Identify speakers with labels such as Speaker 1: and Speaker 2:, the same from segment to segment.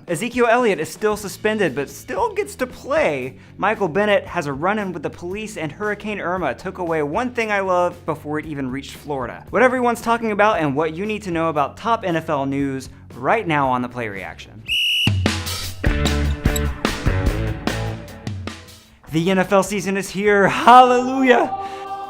Speaker 1: Ezekiel Elliott is still suspended, but still gets to play. Michael Bennett has a run-in with the police, and Hurricane Irma took away one thing I love before it even reached Florida. What everyone's talking about and what you need to know about top NFL news right now on the Play Reaction. The NFL season is here, hallelujah!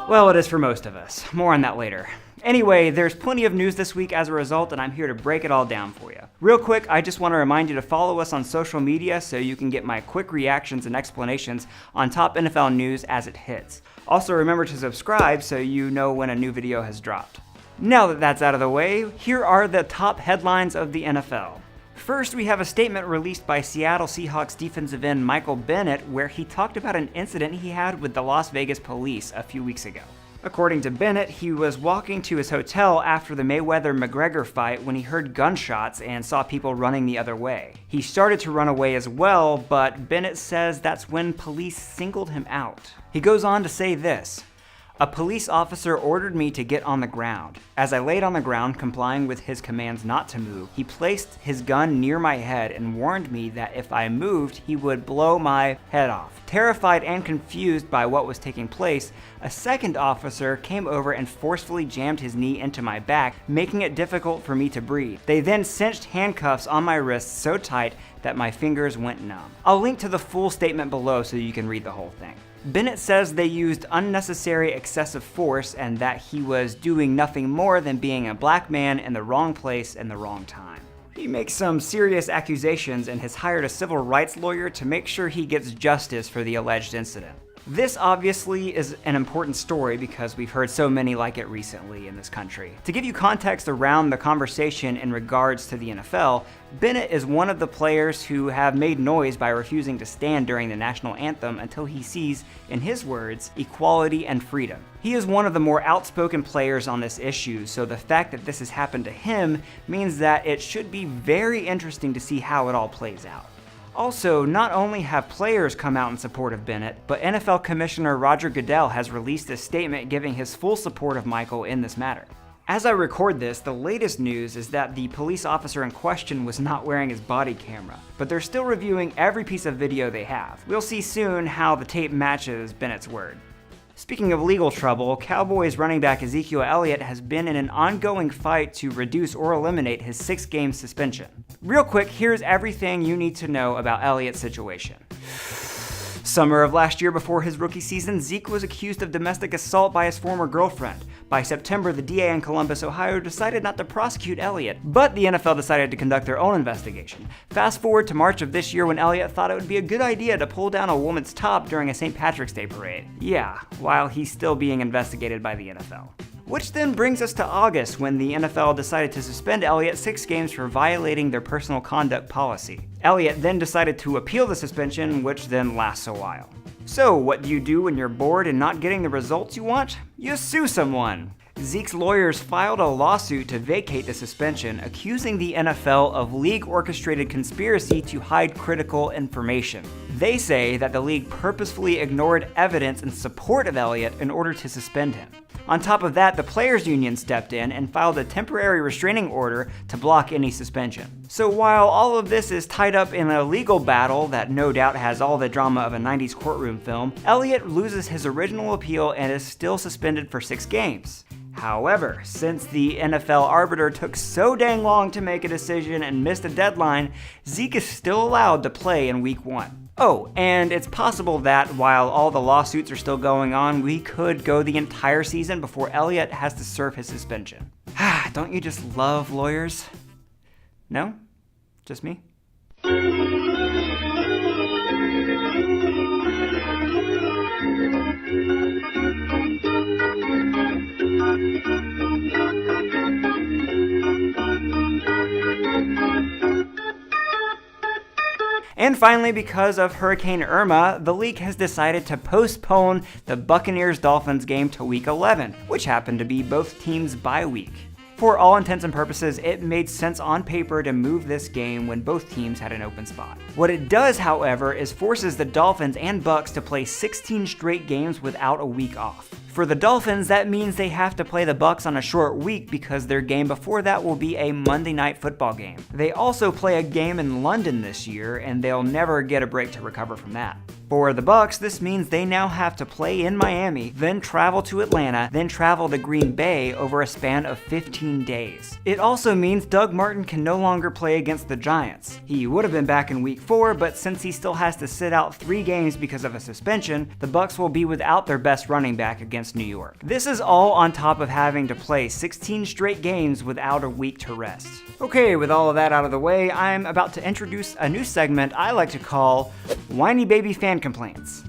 Speaker 1: Well, it is for most of us. More on that later. Anyway, there's plenty of news this week as a result, and I'm here to break it all down for you. Real quick, I just want to remind you to follow us on social media so you can get my quick reactions and explanations on top NFL news as it hits. Also, remember to subscribe so you know when a new video has dropped. Now that that's out of the way, here are the top headlines of the NFL. First, we have a statement released by Seattle Seahawks defensive end Michael Bennett where he talked about an incident he had with the Las Vegas police a few weeks ago. According to Bennett, he was walking to his hotel after the Mayweather-McGregor fight when he heard gunshots and saw people running the other way. He started to run away as well, but Bennett says that's when police singled him out. He goes on to say this: "A police officer ordered me to get on the ground. As I laid on the ground, complying with his commands not to move, he placed his gun near my head and warned me that if I moved, he would blow my head off. Terrified and confused by what was taking place, a second officer came over and forcefully jammed his knee into my back, making it difficult for me to breathe. They then cinched handcuffs on my wrists so tight that my fingers went numb." I'll link to the full statement below so you can read the whole thing. Bennett says they used unnecessary excessive force and that he was doing nothing more than being a black man in the wrong place and the wrong time. He makes some serious accusations and has hired a civil rights lawyer to make sure he gets justice for the alleged incident. This obviously is an important story because we've heard so many like it recently in this country. To give you context around the conversation in regards to the NFL, Bennett is one of the players who have made noise by refusing to stand during the national anthem until he sees, in his words, equality and freedom. He is one of the more outspoken players on this issue, so the fact that this has happened to him means that it should be very interesting to see how it all plays out. Also, not only have players come out in support of Bennett, but NFL Commissioner Roger Goodell has released a statement giving his full support of Michael in this matter. As I record this, the latest news is that the police officer in question was not wearing his body camera, but they're still reviewing every piece of video they have. We'll see soon how the tape matches Bennett's word. Speaking of legal trouble, Cowboys running back Ezekiel Elliott has been in an ongoing fight to reduce or eliminate his 6-game suspension. Real quick, here's everything you need to know about Elliott's situation. Summer of last year, before his rookie season, Zeke was accused of domestic assault by his former girlfriend. By September, the DA in Columbus, Ohio decided not to prosecute Elliott, but the NFL decided to conduct their own investigation. Fast forward to March of this year when Elliott thought it would be a good idea to pull down a woman's top during a St. Patrick's Day parade. Yeah, while he's still being investigated by the NFL. Which then brings us to August, when the NFL decided to suspend Elliott 6 games for violating their personal conduct policy. Elliott then decided to appeal the suspension, which then lasts a while. So, what do you do when you're bored and not getting the results you want? You sue someone. Zeke's lawyers filed a lawsuit to vacate the suspension, accusing the NFL of league-orchestrated conspiracy to hide critical information. They say that the league purposefully ignored evidence in support of Elliott in order to suspend him. On top of that, the players' union stepped in and filed a temporary restraining order to block any suspension. So while all of this is tied up in a legal battle that no doubt has all the drama of a 90s courtroom film, Elliott loses his original appeal and is still suspended for 6 games. However, since the NFL arbiter took so dang long to make a decision and missed a deadline, Zeke is still allowed to play in Week 1. Oh, and it's possible that while all the lawsuits are still going on, we could go the entire season before Elliott has to serve his suspension. Don't you just love lawyers? No? Just me? And finally, because of Hurricane Irma, the league has decided to postpone the Buccaneers-Dolphins game to Week 11, which happened to be both teams' bye week. For all intents and purposes, it made sense on paper to move this game when both teams had an open spot. What it does, however, is forces the Dolphins and Bucs to play 16 straight games without a week off. For the Dolphins, that means they have to play the Bucs on a short week because their game before that will be a Monday Night Football game. They also play a game in London this year, and they'll never get a break to recover from that. For the Bucs, this means they now have to play in Miami, then travel to Atlanta, then travel to Green Bay over a span of 15 days. It also means Doug Martin can no longer play against the Giants. He would have been back in week 4, but since he still has to sit out 3 games because of a suspension, the Bucs will be without their best running back against New York. This is all on top of having to play 16 straight games without a week to rest. Okay, with all of that out of the way, I'm about to introduce a new segment I like to call Whiny Baby Fan Complaints.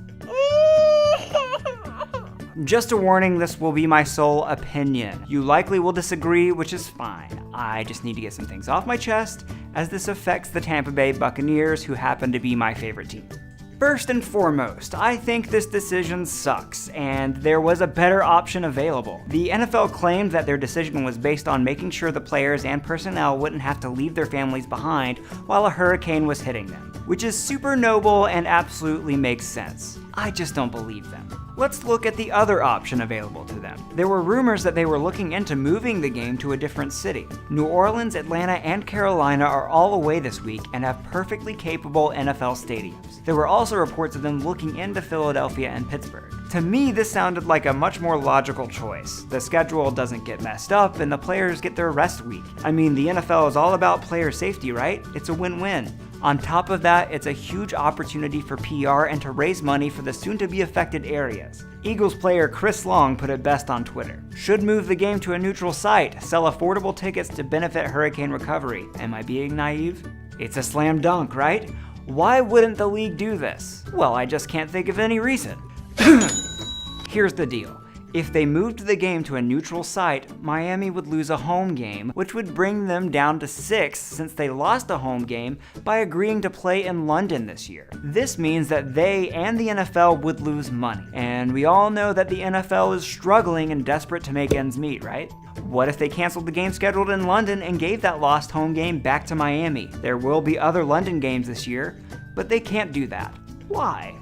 Speaker 1: Just a warning, this will be my sole opinion. You likely will disagree, which is fine. I just need to get some things off my chest, as this affects the Tampa Bay Buccaneers, who happen to be my favorite team. First and foremost, I think this decision sucks, and there was a better option available. The NFL claimed that their decision was based on making sure the players and personnel wouldn't have to leave their families behind while a hurricane was hitting them, which is super noble and absolutely makes sense. I just don't believe them. Let's look at the other option available to them. There were rumors that they were looking into moving the game to a different city. New Orleans, Atlanta, and Carolina are all away this week and have perfectly capable NFL stadiums. There were also reports of them looking into Philadelphia and Pittsburgh. To me, this sounded like a much more logical choice. The schedule doesn't get messed up and the players get their rest week. I mean, the NFL is all about player safety, right? It's a win-win. On top of that, it's a huge opportunity for PR and to raise money for the soon-to-be affected areas. Eagles player Chris Long put it best on Twitter. Should move the game to a neutral site, sell affordable tickets to benefit hurricane recovery. Am I being naive? It's a slam dunk, right? Why wouldn't the league do this? Well, I just can't think of any reason. Here's the deal. If they moved the game to a neutral site, Miami would lose a home game, which would bring them down to 6 since they lost a home game by agreeing to play in London this year. This means that they and the NFL would lose money. And we all know that the NFL is struggling and desperate to make ends meet, right? What if they canceled the game scheduled in London and gave that lost home game back to Miami? There will be other London games this year, but they can't do that. Why?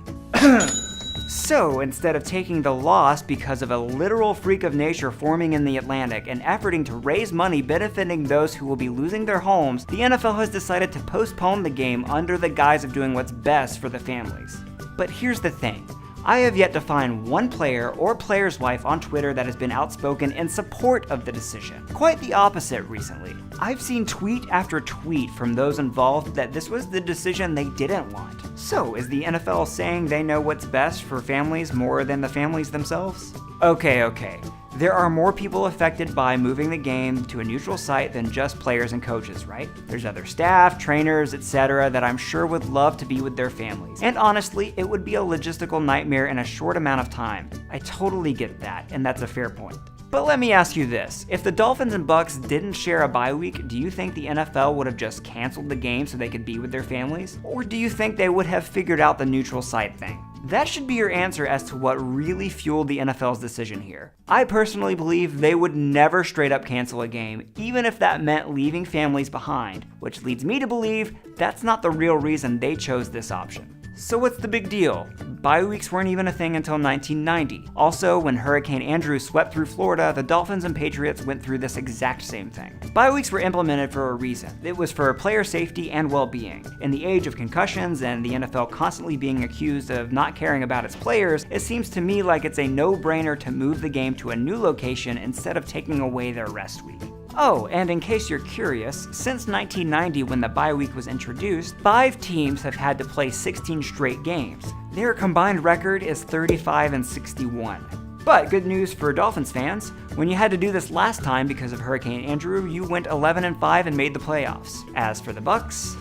Speaker 1: So, instead of taking the loss because of a literal freak of nature forming in the Atlantic and efforting to raise money benefiting those who will be losing their homes, the NFL has decided to postpone the game under the guise of doing what's best for the families. But here's the thing. I have yet to find one player or player's wife on Twitter that has been outspoken in support of the decision. Quite the opposite recently. I've seen tweet after tweet from those involved that this was the decision they didn't want. So, is the NFL saying they know what's best for families more than the families themselves? Okay. There are more people affected by moving the game to a neutral site than just players and coaches, right? There's other staff, trainers, etc. that I'm sure would love to be with their families. And honestly, it would be a logistical nightmare in a short amount of time. I totally get that, and that's a fair point. But let me ask you this. If the Dolphins and Bucs didn't share a bye week, do you think the NFL would have just canceled the game so they could be with their families? Or do you think they would have figured out the neutral site thing? That should be your answer as to what really fueled the NFL's decision here. I personally believe they would never straight up cancel a game, even if that meant leaving families behind, which leads me to believe that's not the real reason they chose this option. So what's the big deal? Bye weeks weren't even a thing until 1990. Also, when Hurricane Andrew swept through Florida, the Dolphins and Patriots went through this exact same thing. Bye weeks were implemented for a reason. It was for player safety and well-being. In the age of concussions and the NFL constantly being accused of not caring about its players, it seems to me like it's a no-brainer to move the game to a new location instead of taking away their rest week. Oh, and in case you're curious, since 1990 when the bye week was introduced, 5 teams have had to play 16 straight games. Their combined record is 35-61. But good news for Dolphins fans, when you had to do this last time because of Hurricane Andrew, you went 11-5 and made the playoffs. As for the Bucs...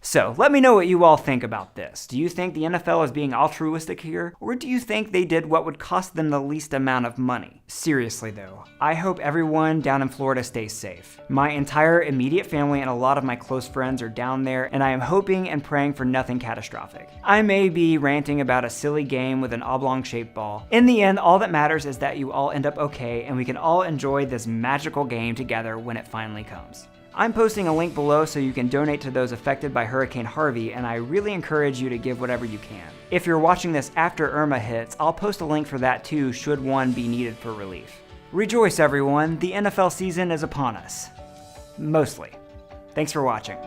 Speaker 1: So, let me know what you all think about this. Do you think the NFL is being altruistic here? Or do you think they did what would cost them the least amount of money? Seriously though, I hope everyone down in Florida stays safe. My entire immediate family and a lot of my close friends are down there, and I am hoping and praying for nothing catastrophic. I may be ranting about a silly game with an oblong-shaped ball. In the end, all that matters is that you all end up okay, and we can all enjoy this magical game together when it finally comes. I'm posting a link below so you can donate to those affected by Hurricane Harvey, and I really encourage you to give whatever you can. If you're watching this after Irma hits, I'll post a link for that too should one be needed for relief. Rejoice everyone, the NFL season is upon us. Mostly. Thanks for watching.